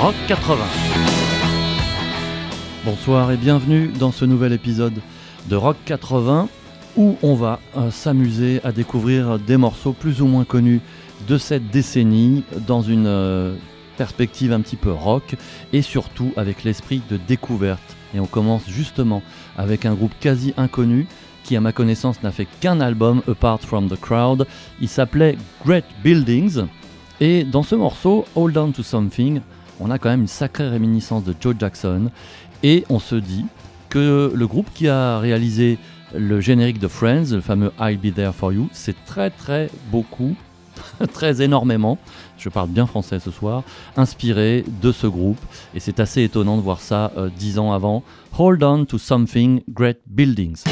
Rock 80. Bonsoir et bienvenue dans ce nouvel épisode de Rock 80 où on va s'amuser à découvrir des morceaux plus ou moins connus de cette décennie dans une perspective un petit peu rock et surtout avec l'esprit de découverte. Et on commence justement avec un groupe quasi inconnu qui à ma connaissance n'a fait qu'un album Apart from the Crowd. Il s'appelait Great Buildings et dans ce morceau Hold On to Something on a quand même une sacrée réminiscence de Joe Jackson et on se dit que le groupe qui a réalisé le générique de Friends, le fameux I'll Be There For You, c'est très beaucoup, très énormément, je parle bien français ce soir, inspiré de ce groupe et c'est assez étonnant de voir ça 10 ans avant. Hold On to Something, Great Buildings.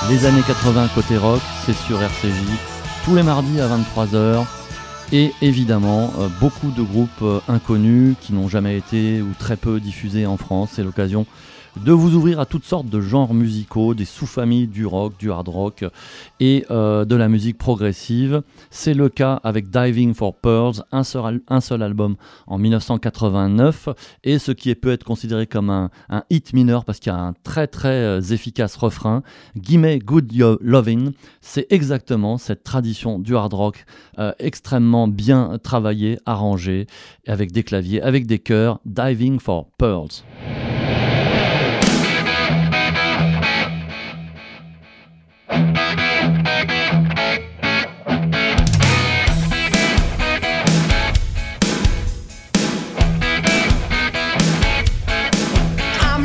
Les années 80 côté rock, c'est sur RCJ, tous les mardis à 23h. Et évidemment, beaucoup de groupes inconnus qui n'ont jamais été ou très peu diffusés en France. C'est l'occasion de vous ouvrir à toutes sortes de genres musicaux, des sous-familles du rock, du hard rock et de la musique progressive. C'est le cas avec Diving for Pearls, un seul album en 1989 et ce qui peut être considéré comme un hit mineur parce qu'il y a un très efficace refrain. Gimme Good Lovin', c'est exactement cette tradition du hard rock extrêmement bien travaillée, arrangée, avec des claviers, avec des chœurs. Diving for Pearls. I'm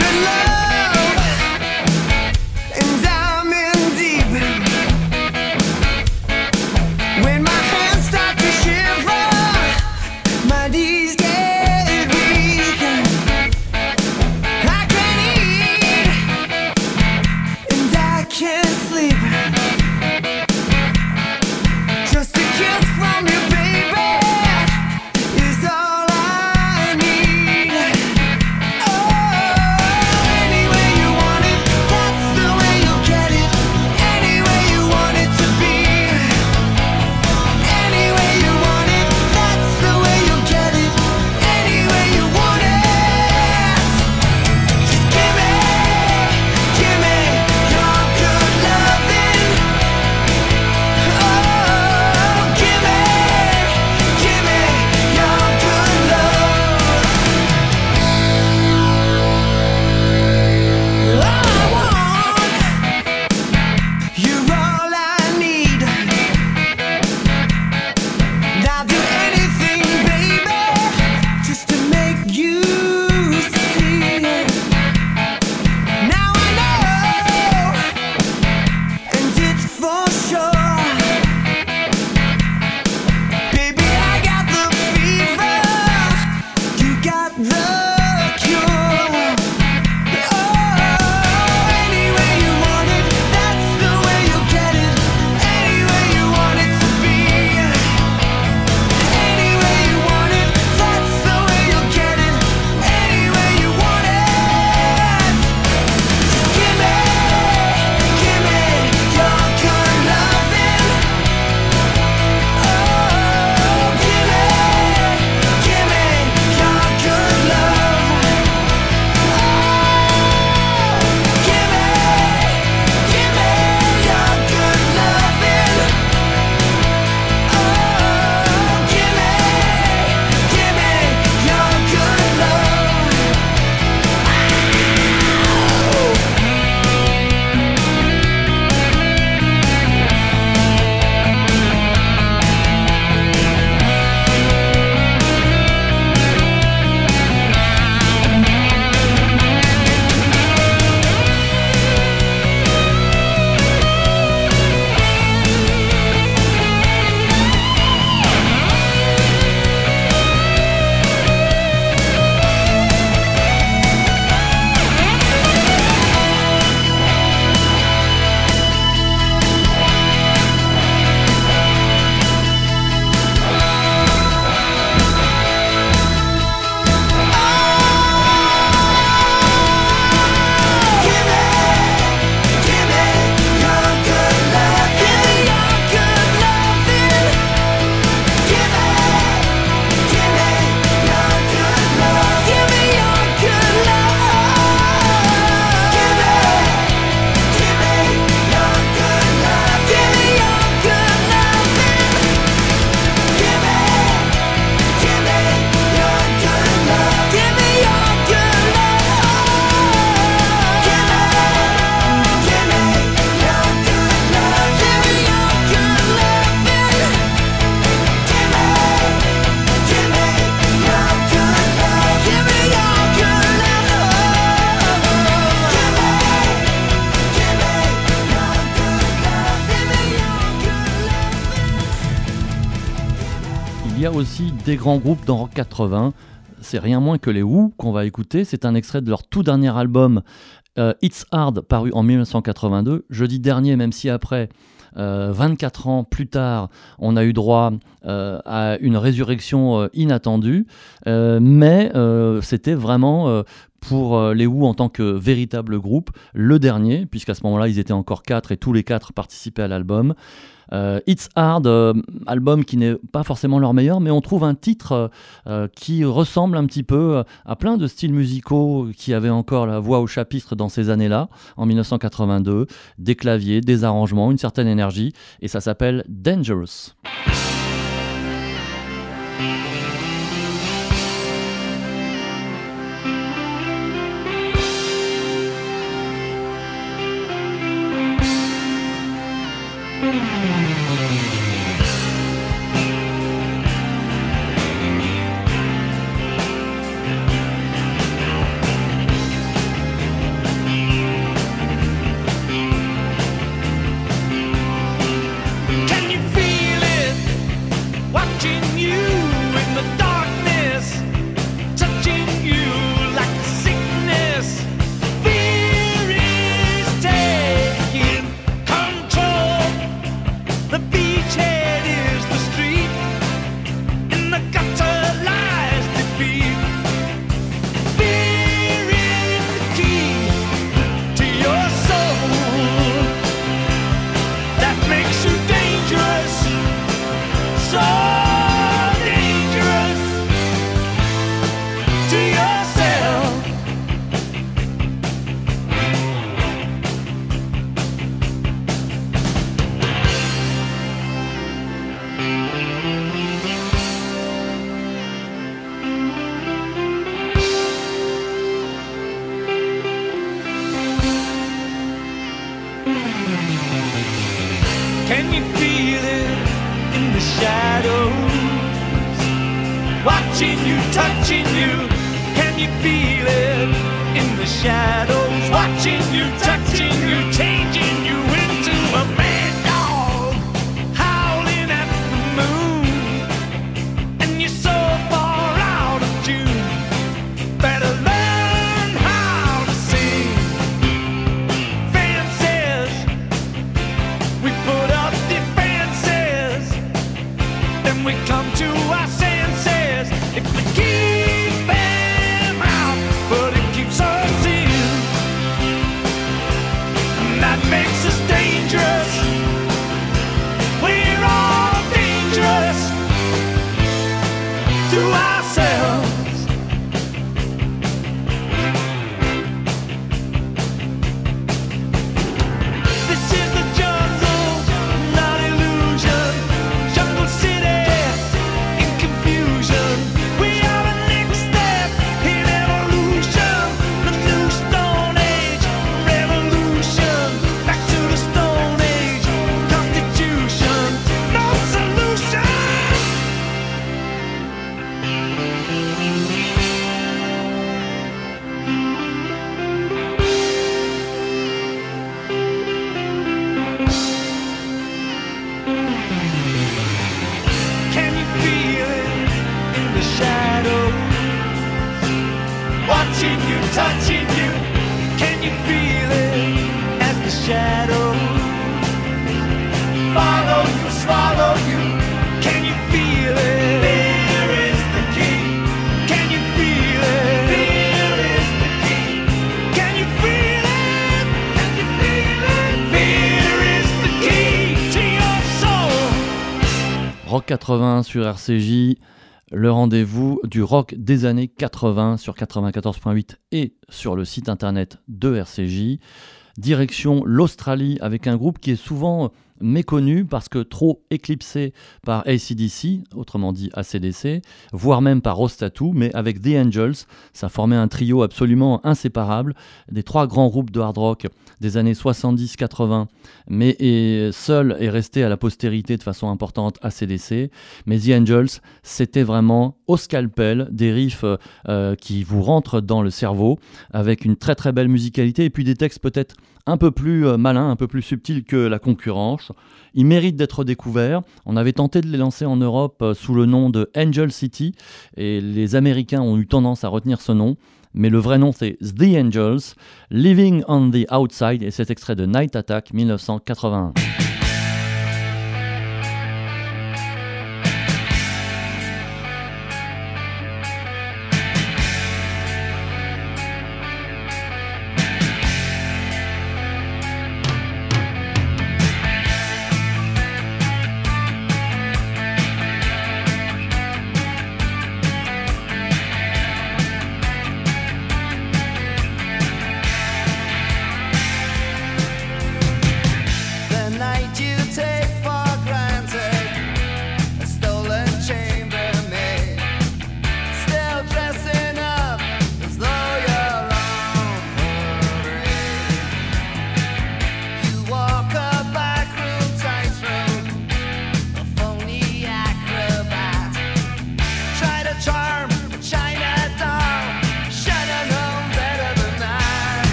in love and y a aussi des grands groupes dans Rock 80. C'est rien moins que les Who qu'on va écouter. C'est un extrait de leur tout dernier album It's Hard, paru en 1982. Je dis dernier, même si après, 24 ans plus tard, on a eu droit à une résurrection inattendue. Mais c'était vraiment... pour les Who en tant que véritable groupe, le dernier, puisqu'à ce moment-là, ils étaient encore 4 et tous les 4 participaient à l'album. It's Hard, album qui n'est pas forcément leur meilleur, mais on trouve un titre qui ressemble un petit peu à plein de styles musicaux qui avaient encore la voix au chapitre dans ces années-là, en 1982, des claviers, des arrangements, une certaine énergie, et ça s'appelle Dangerous. Can you feel it in the shadows? Watching you, touching you. Can you feel it in the shadows? Watching you, touching you, changing you into a mad dog, howling at the moon. And you're so far out of tune. Better learn how to sing. Fences, we put up defenses, then we come to our senses. If we keep them out, but it keeps us in, and that makes us dangerous. We're all dangerous to ourselves. This is the jungle, not illusion. Jungle city in confusion. We are the next step in evolution. The new Stone Age revolution. Back to the Stone Age constitution. No solution. Can you feel it in the shadows? Watching you, touching you. Can you feel it as the shadows follow you, swallow you? Can you feel it? Fear is the key. Can you feel it? Fear is the key. Can you feel it? Can you feel it? Fear is the key to your soul. Rock 80 sur RCJ, le rendez-vous du rock des années 80 sur 94.8 et sur le site internet de RCJ. Direction l'Australie avec un groupe qui est souvent méconnu parce que trop éclipsé par AC/DC, autrement dit AC/DC, voire même par Rostatu, mais avec The Angels, ça formait un trio absolument inséparable des trois grands groupes de hard rock des années 70-80, mais seul est resté à la postérité de façon importante AC/DC, mais The Angels, c'était vraiment au scalpel, des riffs qui vous rentrent dans le cerveau, avec une très très belle musicalité et puis des textes peut-être un peu plus malins, un peu plus subtils que la concurrence. Ils méritent d'être découverts. On avait tenté de les lancer en Europe sous le nom de Angel City et les Américains ont eu tendance à retenir ce nom. Mais le vrai nom c'est The Angels, Living on the Outside, et cet extrait de Night Attack 1981.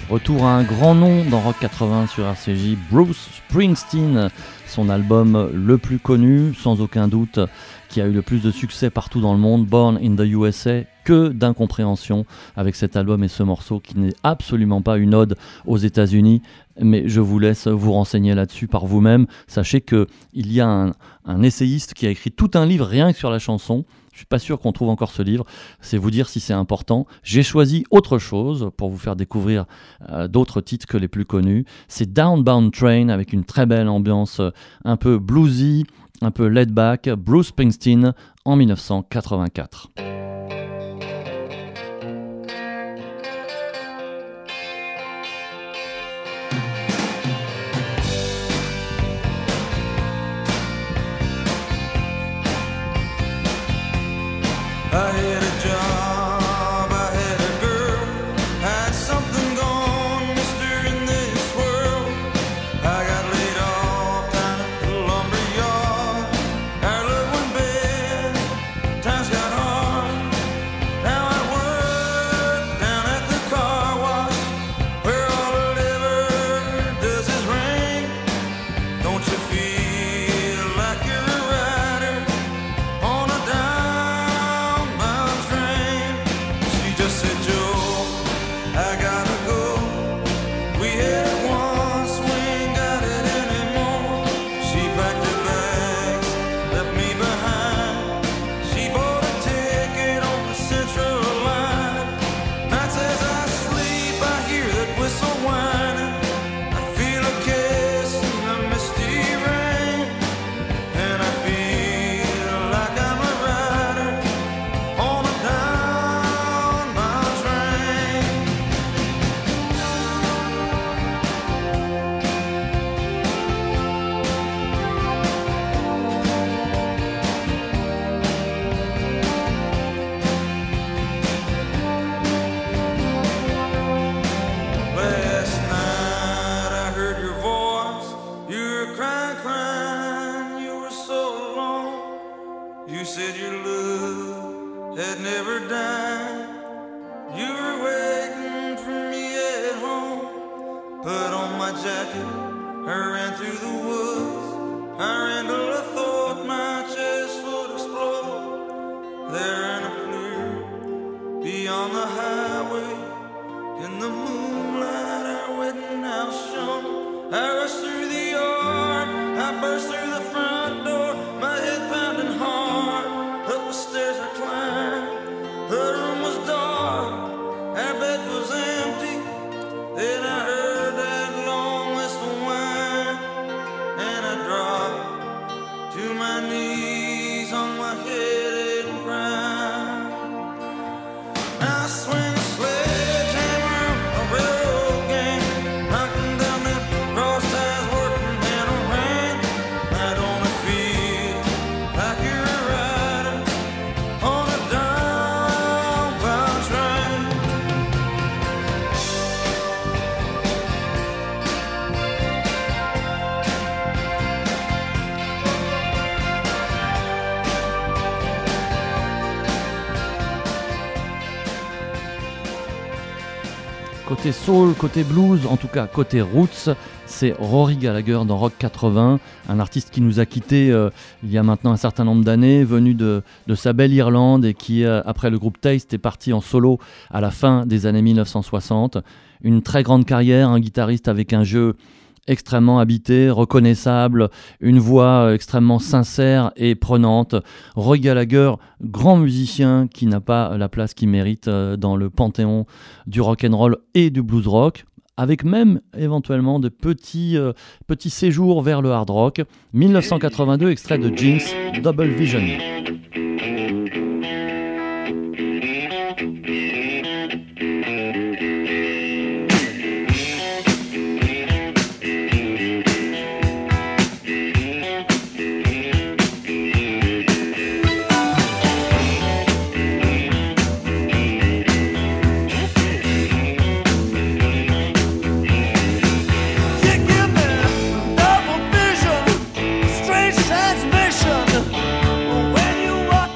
Retour à un grand nom dans Rock 80 sur RCJ, Bruce Springsteen, son album le plus connu, sans aucun doute, qui a eu le plus de succès partout dans le monde, Born in the USA, que d'incompréhension avec cet album et ce morceau qui n'est absolument pas une ode aux États-Unis, mais je vous laisse vous renseigner là-dessus par vous-même. Sachez qu'il y a un essayiste qui a écrit tout un livre rien que sur la chanson. Je suis pas sûr qu'on trouve encore ce livre, c'est vous dire si c'est important. J'ai choisi autre chose pour vous faire découvrir d'autres titres que les plus connus. C'est Downbound Train avec une très belle ambiance un peu bluesy, un peu laid back, Bruce Springsteen en 1984. I had a job, I had a love had never died. You were waiting for me at home. Put on my jacket, I ran through the woods. I ran till I thought my chest would explode. There in a clear, beyond the highway, in the moonlight our wedding house shone. I rushed through the yard, I burst through the front door, my head pounding hard. Up the stairs I climbed, the room was dark, our bed was empty. Then I heard that long whistle whine, and I dropped to my knees on my head and cried. I swing a sledgehammer, a railroad gang, knocking down them cross ties, working in a rain. I don't feel like you're a rider on a downbound train. Côté soul, côté blues, en tout cas côté roots, c'est Rory Gallagher dans Rock 80, un artiste qui nous a quittés il y a maintenant un certain nombre d'années, venu de sa belle Irlande et qui, après le groupe Taste, est parti en solo à la fin des années 1960. Une très grande carrière, un guitariste avec un jeu extrêmement habité, reconnaissable, une voix extrêmement sincère et prenante. Roy Gallagher, grand musicien qui n'a pas la place qu'il mérite dans le panthéon du rock'n'roll et du blues rock, avec même éventuellement de petits séjours vers le hard rock. 1982, extrait de Jinx, Double Vision. When you walk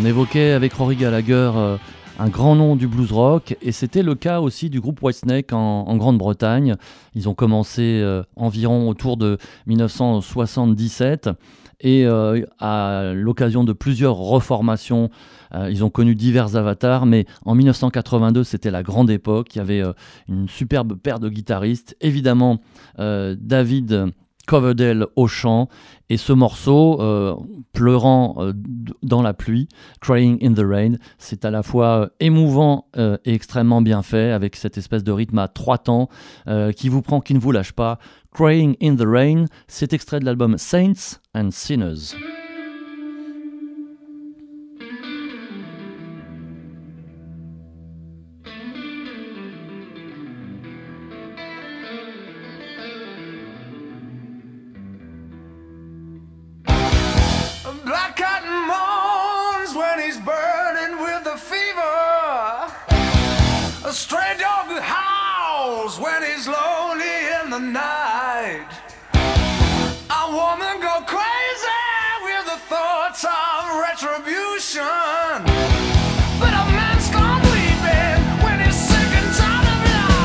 On évoquait avec Rory Gallagher un grand nom du blues rock, et c'était le cas aussi du groupe Whitesnake en Grande-Bretagne. Ils ont commencé environ autour de 1977, et à l'occasion de plusieurs reformations, ils ont connu divers avatars, mais en 1982 c'était la grande époque. Il y avait une superbe paire de guitaristes, évidemment David Coverdale au chant, et ce morceau, pleurant dans la pluie, Crying in the Rain, c'est à la fois émouvant et extrêmement bien fait, avec cette espèce de rythme à 3 temps qui vous prend, qui ne vous lâche pas. Crying in the Rain, c'est extrait de l'album Saints and Sinners. Black cotton moans when he's burning with a fever. A stray dog howls when he's lonely in the night. A woman go crazy with the thoughts of retribution. But a man's gone weeping when he's sick and tired of life.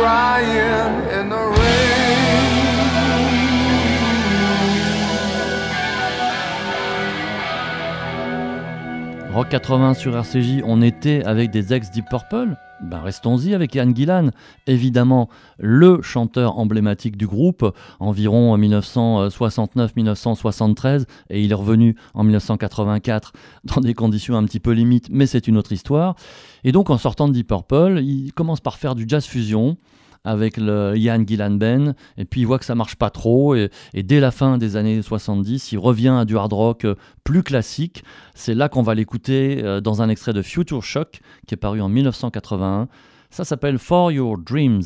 crying in the rain. Rock 80 sur RCJ, on était avec des ex-Deep Purple. Ben restons-y avec Ian Gillan, évidemment le chanteur emblématique du groupe, environ 1969-1973, et il est revenu en 1984 dans des conditions un petit peu limites, mais c'est une autre histoire. Et donc en sortant de Deep Purple, il commence par faire du jazz fusion avec le Ian Gillan Band, et puis il voit que ça marche pas trop, et dès la fin des années 70, il revient à du hard rock plus classique. C'est là qu'on va l'écouter dans un extrait de Future Shock, qui est paru en 1981. Ça s'appelle For Your Dreams.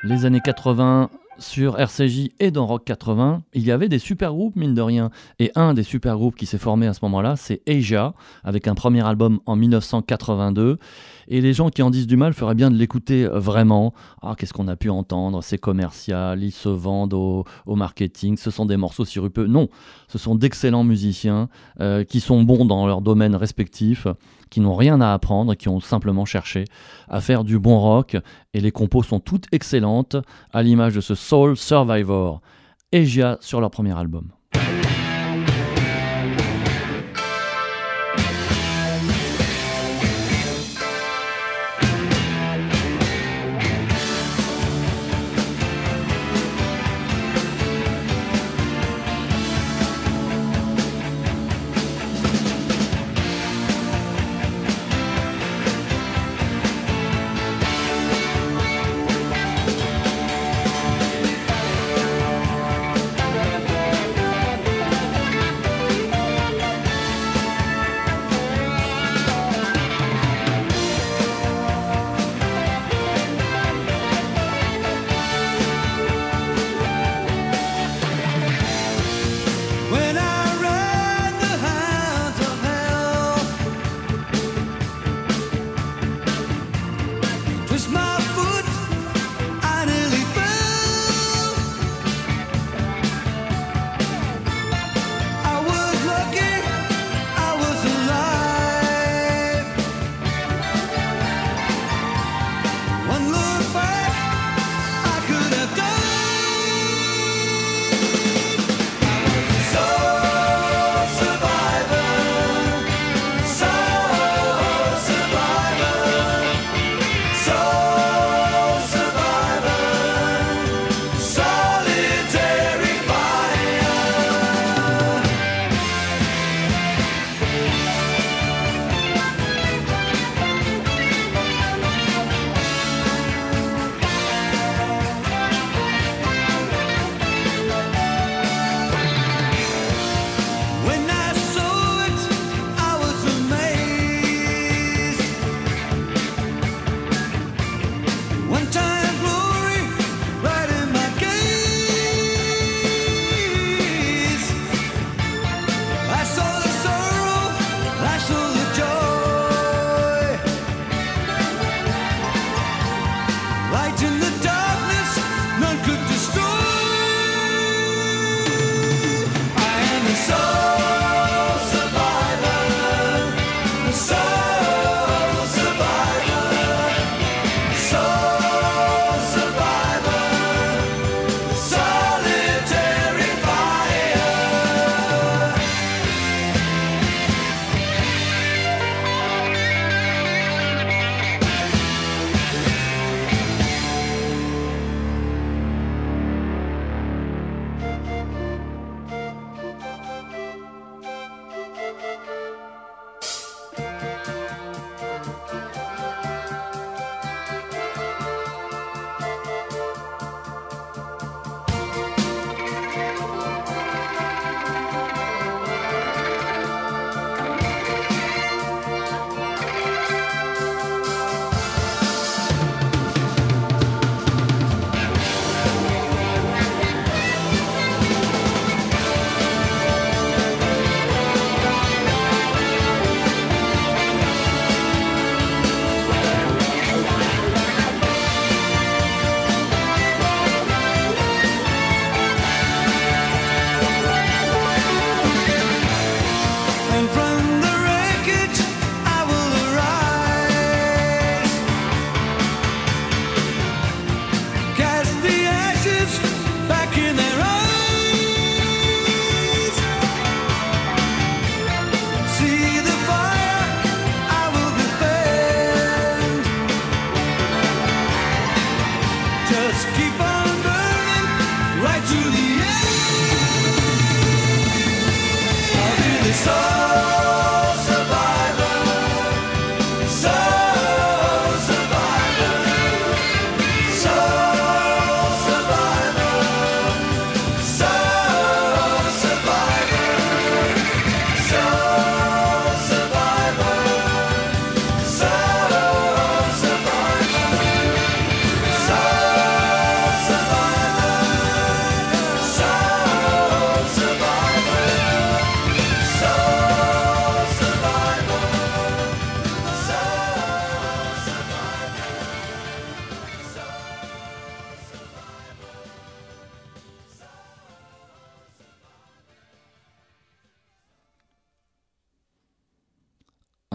les années 80 sur RCJ et dans Rock 80, il y avait des super groupes mine de rien. Et un des super groupes qui s'est formé à ce moment-là, c'est Asia, avec un premier album en 1982. Et les gens qui en disent du mal feraient bien de l'écouter vraiment. Ah, qu'est-ce qu'on a pu entendre, c'est commercial, ils se vendent au marketing, ce sont des morceaux sirupeux. Non, ce sont d'excellents musiciens qui sont bons dans leur domaine respectif, qui n'ont rien à apprendre, qui ont simplement cherché à faire du bon rock. Et les compos sont toutes excellentes, à l'image de ce Soul Survivor. Asia sur leur premier album.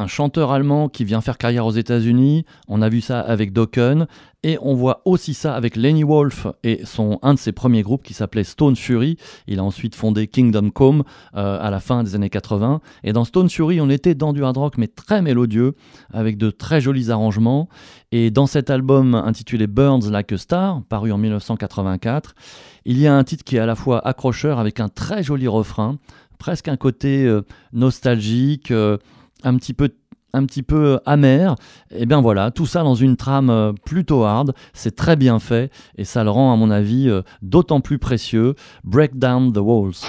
un chanteur allemand qui vient faire carrière aux États-Unis. On a vu ça avec Dokken. Et on voit aussi ça avec Lenny Wolf et un de ses premiers groupes qui s'appelait Stone Fury. Il a ensuite fondé Kingdom Come à la fin des années 80. Et dans Stone Fury, on était dans du hard rock, mais très mélodieux, avec de très jolis arrangements. Et dans cet album intitulé Burns Like a Star, paru en 1984, il y a un titre qui est à la fois accrocheur avec un très joli refrain, presque un côté nostalgique, un petit peu amer. Et bien voilà, tout ça dans une trame plutôt hard, c'est très bien fait et ça le rend à mon avis d'autant plus précieux. Break Down the Walls.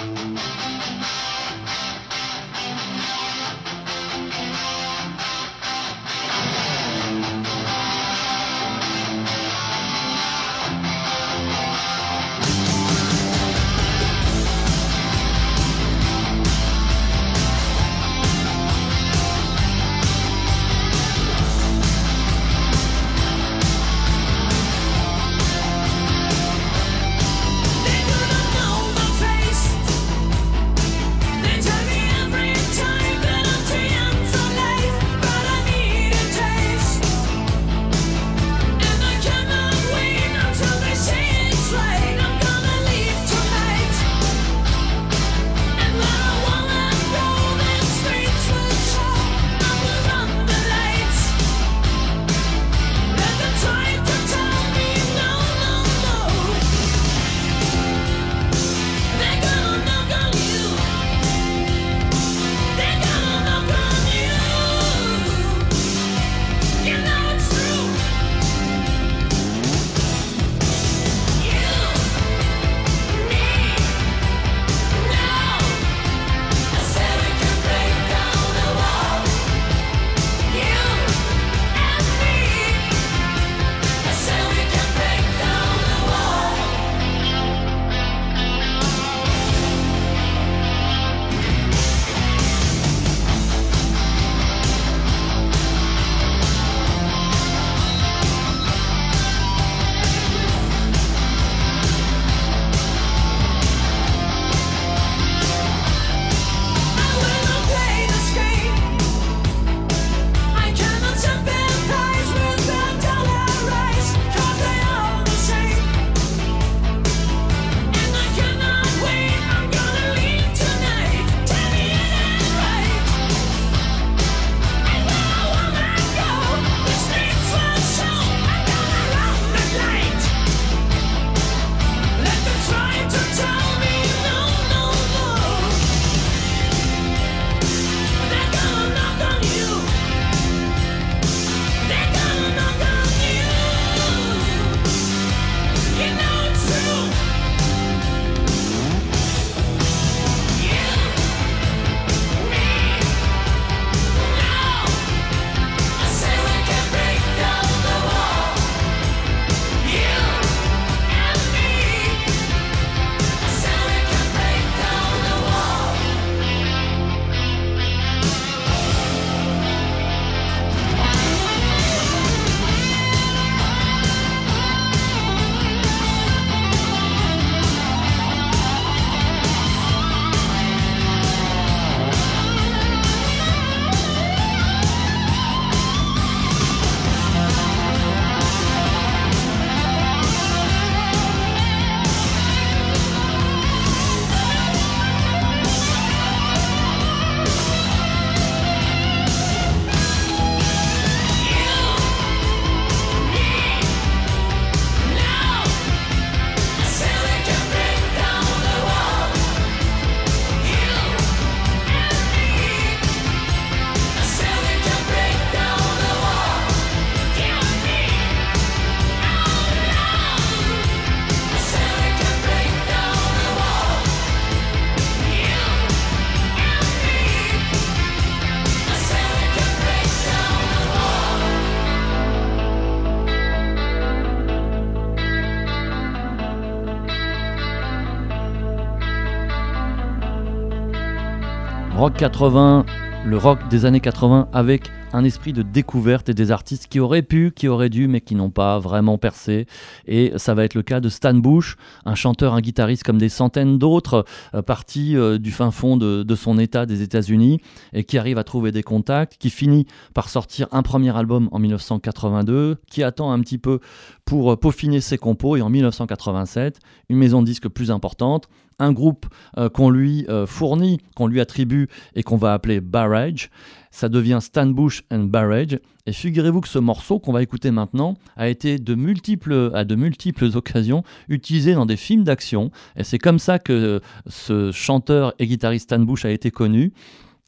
Rock 80, le rock des années 80 avec un esprit de découverte et des artistes qui auraient pu, qui auraient dû, mais qui n'ont pas vraiment percé. Et ça va être le cas de Stan Bush, un chanteur, un guitariste comme des centaines d'autres, partis du fin fond de son état des États-Unis et qui arrive à trouver des contacts, qui finit par sortir un premier album en 1982, qui attend un petit peu pour peaufiner ses compos et en 1987, une maison de disques plus importante, un groupe qu'on lui fournit, qu'on lui attribue et qu'on va appeler Barrage. Ça devient Stan Bush and Barrage. Et figurez-vous que ce morceau qu'on va écouter maintenant a été à de multiples occasions utilisé dans des films d'action. Et c'est comme ça que ce chanteur et guitariste Stan Bush a été connu.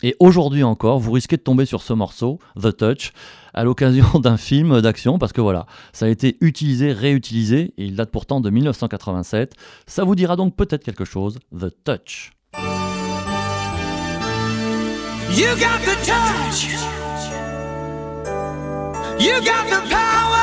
Et aujourd'hui encore, vous risquez de tomber sur ce morceau, The Touch, à l'occasion d'un film d'action, parce que voilà, ça a été utilisé, réutilisé, et il date pourtant de 1987. Ça vous dira donc peut-être quelque chose, The Touch. You got the touch. You got the power.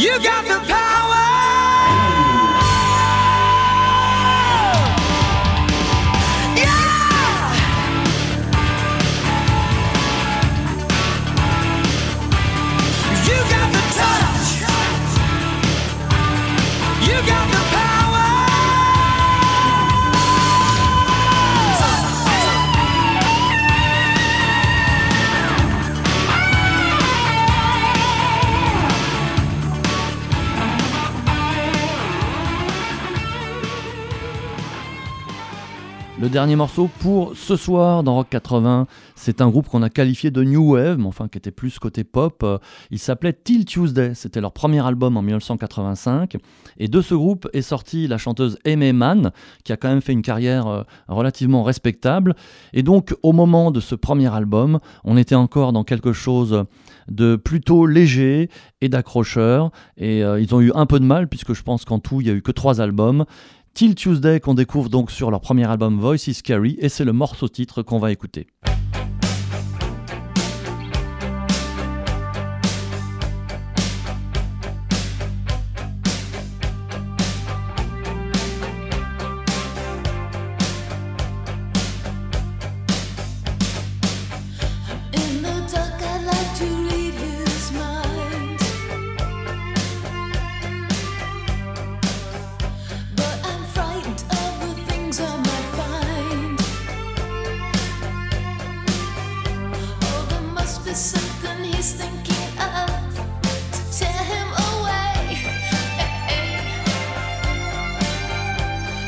You got the power. Yeah. You got the touch. You got the power. Le dernier morceau pour ce soir dans Rock 80, c'est un groupe qu'on a qualifié de New Wave, mais enfin qui était plus côté pop. Il s'appelait Till Tuesday, c'était leur premier album en 1985. Et de ce groupe est sortie la chanteuse Aimee Mann, qui a quand même fait une carrière relativement respectable. Et donc au moment de ce premier album, on était encore dans quelque chose de plutôt léger et d'accrocheur. Et ils ont eu un peu de mal, puisque je pense qu'en tout, il n'y a eu que 3 albums. Till Tuesday qu'on découvre donc sur leur premier album Voice is Scary, et c'est le morceau titre qu'on va écouter. Something he's thinking of to tear him away.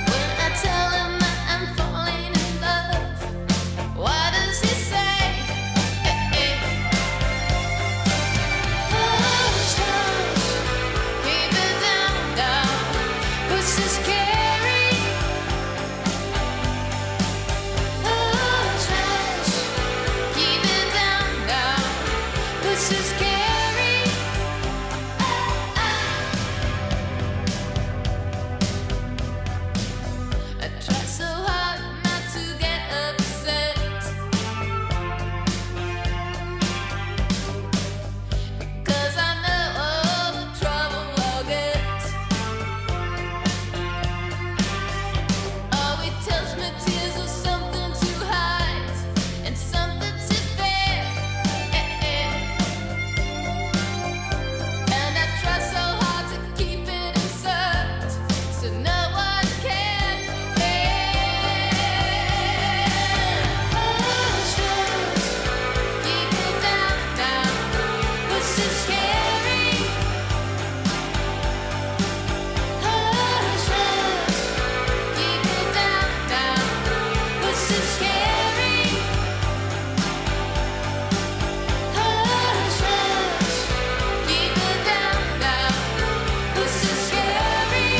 When I tell him that I'm falling in love, what does he say? Hush, hush, keep it down, down, push is scary. Hush, hush, keep it down, down. This is scary. I try so hard not to get upset, because I know all the trouble I'll get. Oh, it tells me tears are something to hide and something to fear. And I try so hard to keep it inside, so no one can hear. Hush, hush, keep it down, down, this is scary. Hush, hush, keep it down, down, this is scary. Hush, hush, keep it down, down, this is scary.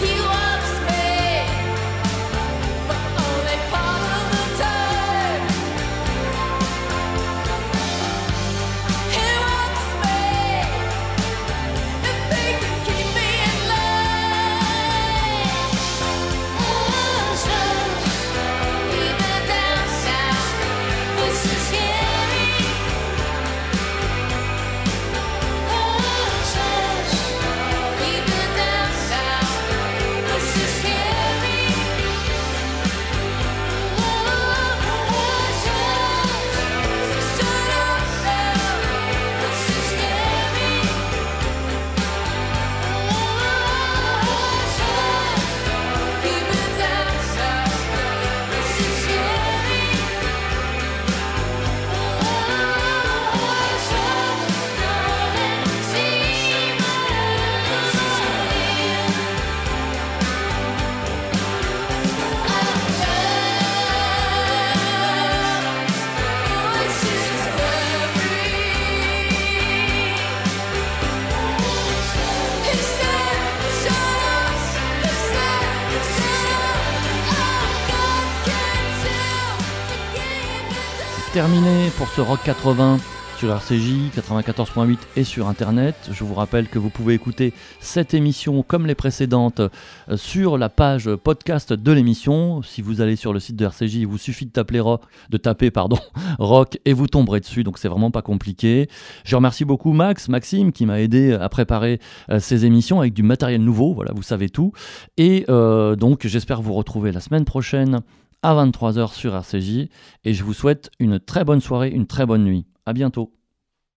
He wants me, but only part of the time. He wants me if he can keep me in line. Hush, hush, keep it down, down, this is scary. Hush, hush, keep it down, down, this is scary. Hush, hush, shut up now, this is scary. Hush, hush, keep it down, down, this is scary. Hush, hush, darling, see my this is scary. Terminé pour ce Rock 80 sur RCJ 94.8 et sur internet. Je vous rappelle que vous pouvez écouter cette émission comme les précédentes sur la page podcast de l'émission. Si vous allez sur le site de RCJ, il vous suffit de taper rock et vous tomberez dessus, donc c'est vraiment pas compliqué. Je remercie beaucoup Maxime qui m'a aidé à préparer ces émissions avec du matériel nouveau, voilà, vous savez tout. Et donc j'espère vous retrouver la semaine prochaine à 23h sur RCJ, et je vous souhaite une très bonne soirée, une très bonne nuit. À bientôt.